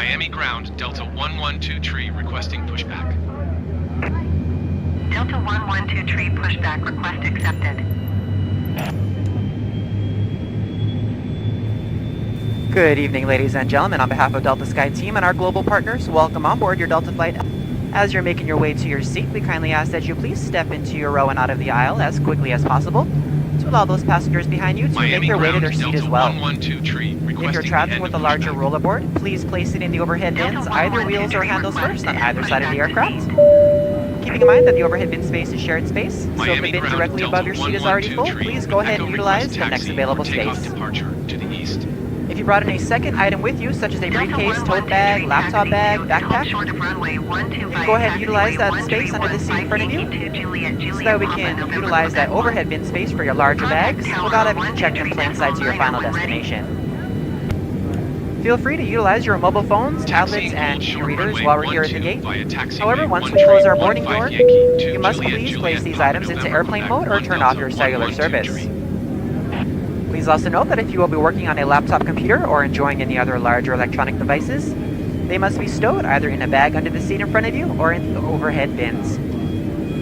Miami ground, Delta 112 tree requesting pushback. Delta 112 tree pushback request accepted. Good evening, ladies and gentlemen. On behalf of Delta Sky Team and our global partners, welcome on board your Delta flight. As you're making your way to your seat, we kindly ask that you please step into your row and out of the aisle as quickly as possible to allow those passengers behind you to make their way to their seat as well. If you're traveling with a larger rollerboard, please place it in the overhead bins, either wheels or handles first on either side of the aircraft. Keeping in mind that the overhead bin space is shared space, so if the bin directly above your seat is already full, please go ahead and utilize the next available space. If you brought in a second item with you, such as a briefcase, tote bag, laptop bag, backpack, you can go ahead and utilize that space under the seat in front of you, so that we can utilize that overhead bin space for your larger bags without having to check them plain sight to your final destination. Feel free to utilize your mobile phones, tablets, and e-readers while we're here at the gate. However, once we close our boarding door, you must please place these items into airplane mode or turn off your cellular service. Please also note that if you will be working on a laptop computer or enjoying any other larger electronic devices, they must be stowed either in a bag under the seat in front of you or in the overhead bins.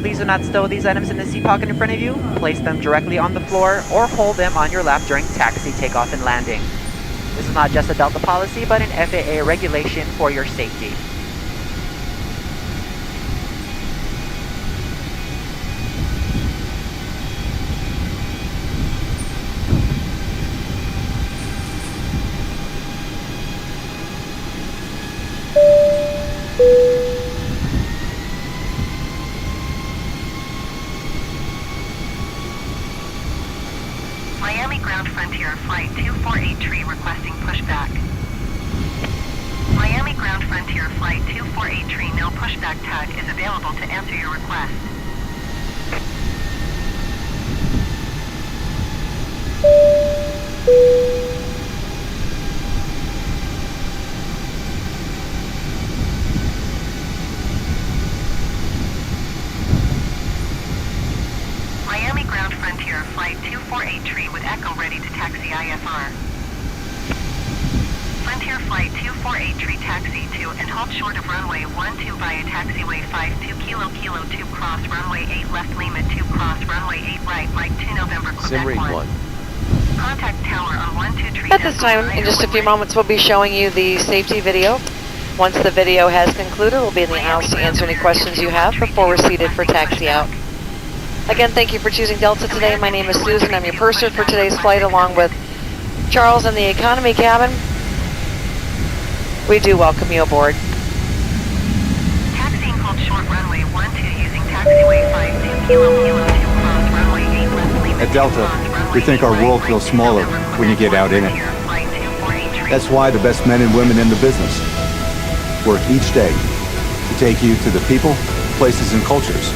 Please do not stow these items in the seat pocket in front of you, place them directly on the floor, or hold them on your lap during taxi, takeoff, and landing. This is not just a Delta policy, but an FAA regulation for your safety. Miami ground Frontier Flight 248 requesting pushback. Miami ground Frontier Flight 248 no pushback tag is available to answer your request. Miami ground Frontier Flight 248 with Echo ready to taxi IFR. Frontier Flight 248 taxi to and halt short of runway 12 via taxiway 52 kilo 2 cross runway 8 left Lima 2 cross runway 8 right Mike 2 November Quebec 1. Contact tower on 123. At this time, in just a few moments, we'll be showing you the safety video. Once the video has concluded, we'll be in the aisles to answer any questions you have before we're seated for taxi out. Again, thank you for choosing Delta today. My name is Susan. I'm your purser for today's flight, along with Charles in the economy cabin. We do welcome you aboard. Taxiing hold short runway 12 using taxiway 52 kilo 2 cross runway 8 left Lima. At Delta, we think our world feels smaller when you get out in it. That's why the best men and women in the business work each day to take you to the people, places, and cultures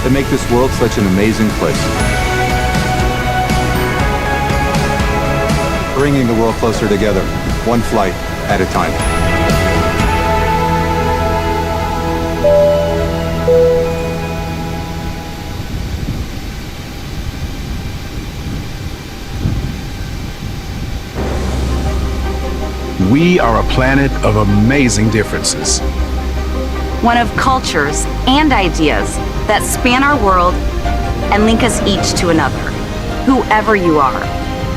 that make this world such an amazing place. Bringing the world closer together, one flight at a time. We are a planet of amazing differences. One of cultures and ideas that span our world and link us each to another, whoever you are.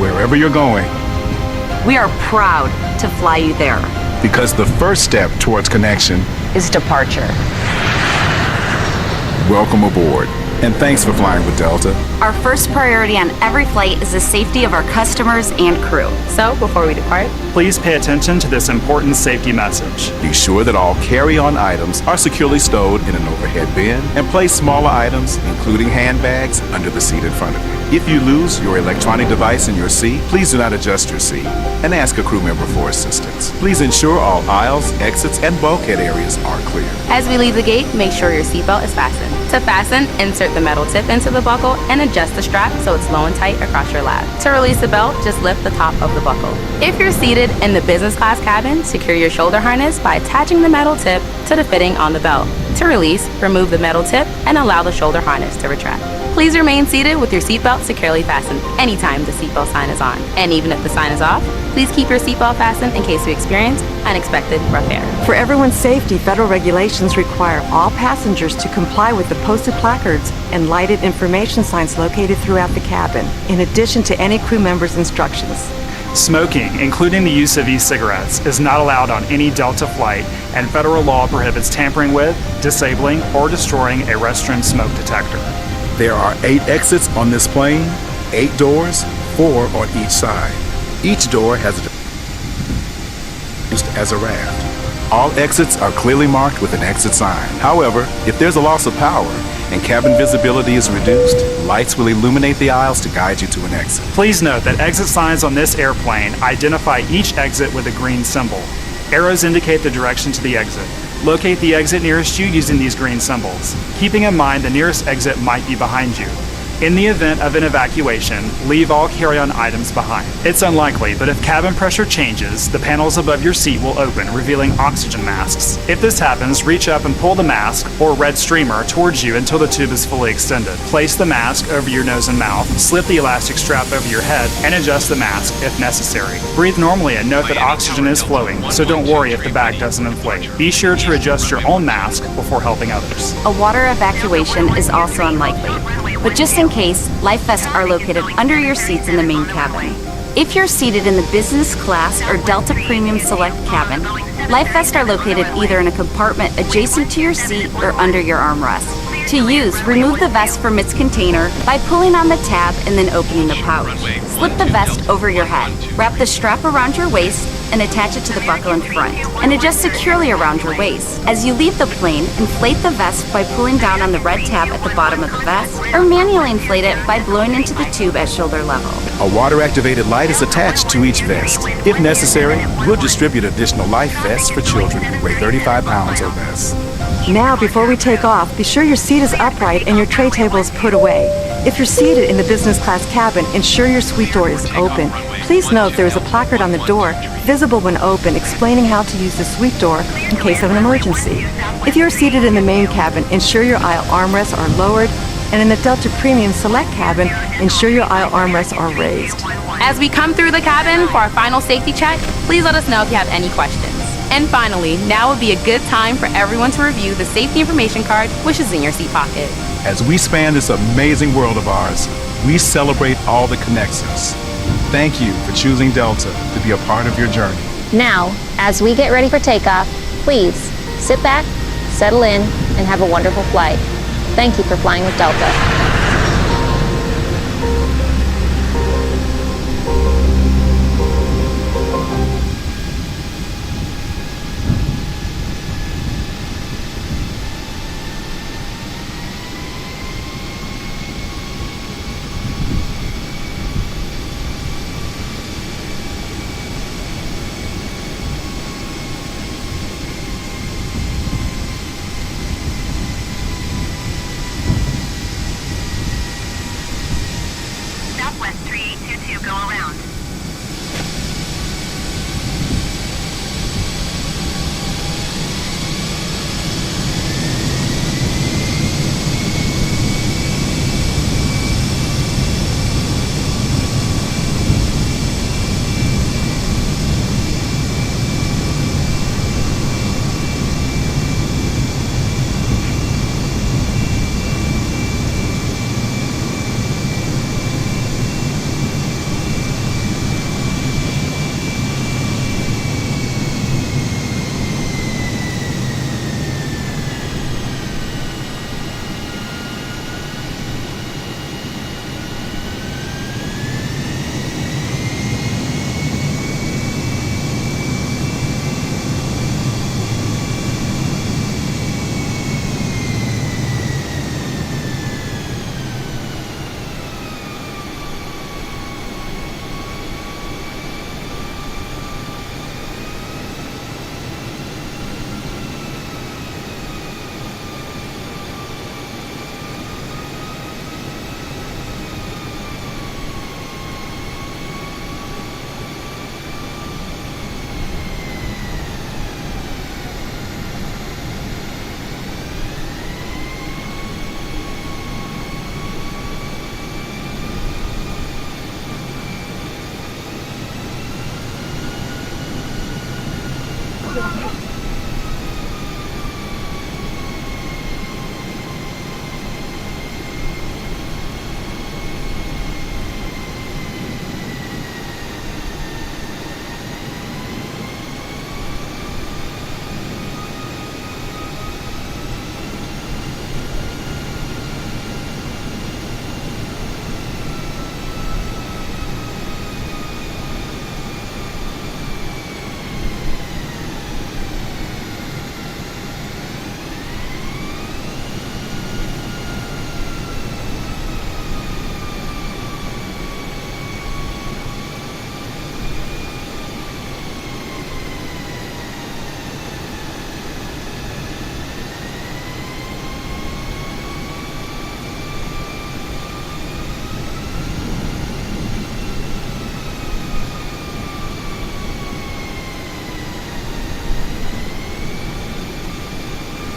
Wherever you're going. We are proud to fly you there. Because the first step towards connection is departure. Welcome aboard, and thanks for flying with Delta. Our first priority on every flight is the safety of our customers and crew. So, before we depart, please pay attention to this important safety message. Be sure that all carry-on items are securely stowed in an overhead bin, and place smaller items, including handbags, under the seat in front of you. If you lose your electronic device in your seat, please do not adjust your seat and ask a crew member for assistance. Please ensure all aisles, exits, and bulkhead areas are clear. As we leave the gate, make sure your seatbelt is fastened. To fasten, insert the metal tip into the buckle and adjust the strap so it's low and tight across your lap. To release the belt, just lift the top of the buckle. If you're seated in the business class cabin, secure your shoulder harness by attaching the metal tip to the fitting on the belt. To release, remove the metal tip and allow the shoulder harness to retract. Please remain seated with your seatbelt securely fastened anytime the seatbelt sign is on. And even if the sign is off, please keep your seatbelt fastened in case we experience unexpected rough air. For everyone's safety, federal regulations require all passengers to comply with the posted placards and lighted information signs located throughout the cabin, in addition to any crew member's instructions. Smoking, including the use of e-cigarettes, is not allowed on any Delta flight, and federal law prohibits tampering with, disabling, or destroying a restroom smoke detector. There are 8 exits on this plane, 8 doors, 4 on each side. Each door has used as a raft. All exits are clearly marked with an exit sign. However, if there's a loss of power and cabin visibility is reduced, lights will illuminate the aisles to guide you to an exit. Please note that exit signs on this airplane identify each exit with a green symbol. Arrows indicate the direction to the exit. Locate the exit nearest you using these green symbols, keeping in mind the nearest exit might be behind you. In the event of an evacuation, leave all carry-on items behind. It's unlikely, but if cabin pressure changes, the panels above your seat will open, revealing oxygen masks. If this happens, reach up and pull the mask, or red streamer, towards you until the tube is fully extended. Place the mask over your nose and mouth, slip the elastic strap over your head, and adjust the mask if necessary. Breathe normally and note that oxygen is flowing, so don't worry if the bag doesn't inflate. Be sure to adjust your own mask before helping others. A water evacuation is also unlikely, but just in case, life vests are located under your seats in the main cabin. If you're seated in the business class or Delta Premium Select cabin, life vests are located either in a compartment adjacent to your seat or under your armrest. To use, remove the vest from its container by pulling on the tab and then opening the pouch. Slip the vest over your head. Wrap the strap around your waist and attach it to the buckle in front, and adjust securely around your waist. As you leave the plane, inflate the vest by pulling down on the red tab at the bottom of the vest, or manually inflate it by blowing into the tube at shoulder level. A water-activated light is attached to each vest. If necessary, we'll distribute additional life vests for children who weigh 35 pounds or less. Now, before we take off, be sure your seat is upright and your tray table is put away. If you're seated in the business class cabin, ensure your suite door is open. Please note there is a placard on the door, visible when open, explaining how to use the suite door in case of an emergency. If you're seated in the main cabin, ensure your aisle armrests are lowered, and in the Delta Premium Select cabin, ensure your aisle armrests are raised. As we come through the cabin for our final safety check, please let us know if you have any questions. And finally, now would be a good time for everyone to review the safety information card, which is in your seat pocket. As we span this amazing world of ours, we celebrate all the connections. Thank you for choosing Delta to be a part of your journey. Now, as we get ready for takeoff, please sit back, settle in, and have a wonderful flight. Thank you for flying with Delta.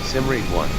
Simrate 1.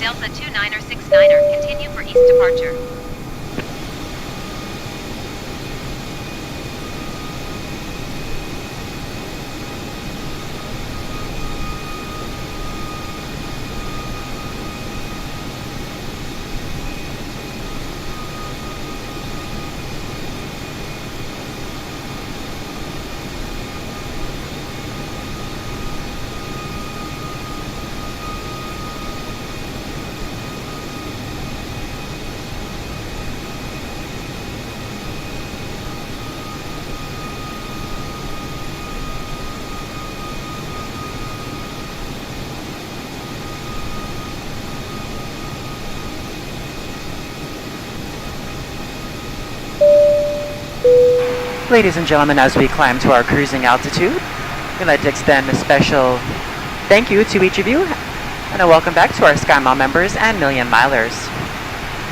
Delta 2969er, continue for east departure. Ladies and gentlemen, as we climb to our cruising altitude, we'd like to extend a special thank you to each of you and a welcome back to our SkyMile members and Million Milers.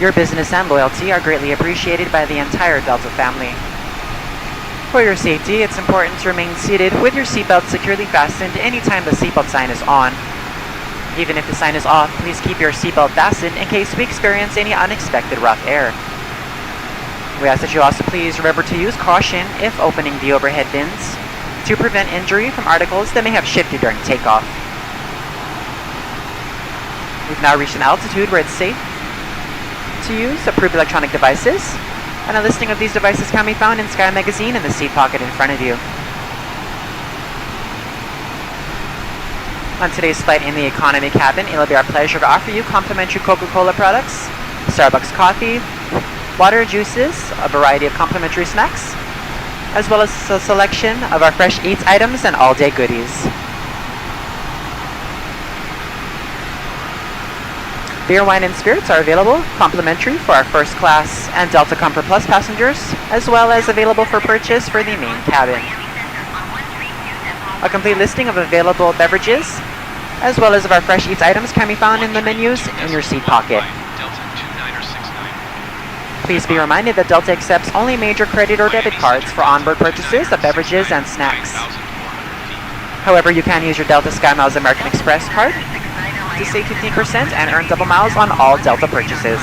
Your business and loyalty are greatly appreciated by the entire Delta family. For your safety, it's important to remain seated with your seatbelt securely fastened anytime the seatbelt sign is on. Even if the sign is off, please keep your seatbelt fastened in case we experience any unexpected rough air. We ask that you also please remember to use caution if opening the overhead bins to prevent injury from articles that may have shifted during takeoff. We've now reached an altitude where it's safe to use approved electronic devices, and a listing of these devices can be found in Sky Magazine in the seat pocket in front of you. On today's flight in the economy cabin, it'll be our pleasure to offer you complimentary Coca-Cola products, Starbucks coffee, water, juices, a variety of complimentary snacks, as well as a selection of our fresh eats items and all-day goodies. Beer, wine, and spirits are available complimentary for our first class and Delta Comfort Plus passengers, as well as available for purchase for the main cabin. A complete listing of available beverages, as well as of our fresh eats items, can be found in the menus in your seat pocket. Please be reminded that Delta accepts only major credit or debit cards for onboard purchases of beverages and snacks. However, you can use your Delta SkyMiles American Express card to save 15% and earn double miles on all Delta purchases.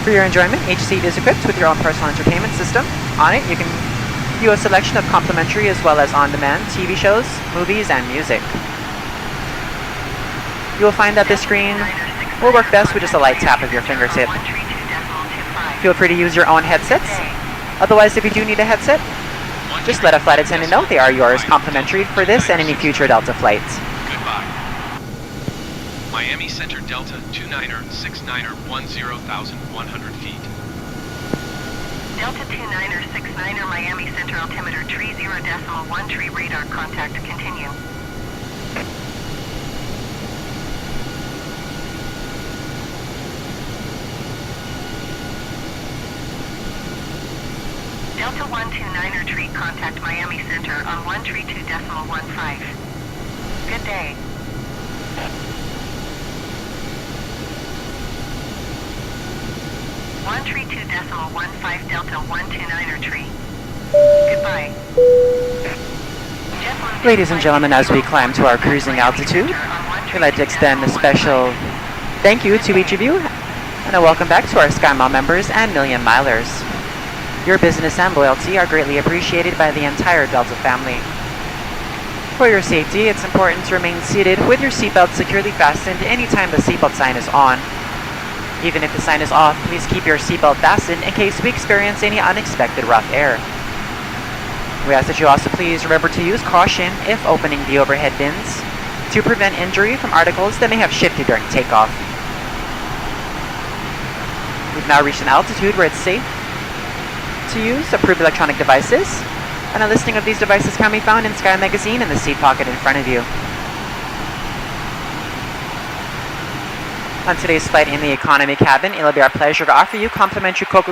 For your enjoyment, each seat is equipped with your own personal entertainment system. On it, you can view a selection of complimentary as well as on-demand TV shows, movies, and music. You will find that this screen will work best with just a light tap of your fingertip. Feel free to use your own headsets. Otherwise, if you do need a headset, just let a flight attendant know they are yours complimentary for this and any future Delta flights. Goodbye. Miami Center Delta 29er 69er 10,100 feet. Delta 29er 69er Miami Center altimeter 30.13 radar contact continue. Delta 129er tree contact Miami Center on 132.15. Good day. One 132.15 Delta 129er tree. Goodbye. Ladies and gentlemen, as we climb to our cruising altitude, we'd like to extend a special thank you to each of you and a welcome back to our SkyMile members and Million Milers. Your business and loyalty are greatly appreciated by the entire Delta family. For your safety, it's important to remain seated with your seatbelt securely fastened anytime the seatbelt sign is on. Even if the sign is off, please keep your seatbelt fastened in case we experience any unexpected rough air. We ask that you also please remember to use caution if opening the overhead bins to prevent injury from articles that may have shifted during takeoff. We've now reached an altitude where it's safe to use approved electronic devices, and a listing of these devices can be found in Sky Magazine in the seat pocket in front of you. On today's flight in the economy cabin, it'll be our pleasure to offer you complimentary Coca-Cola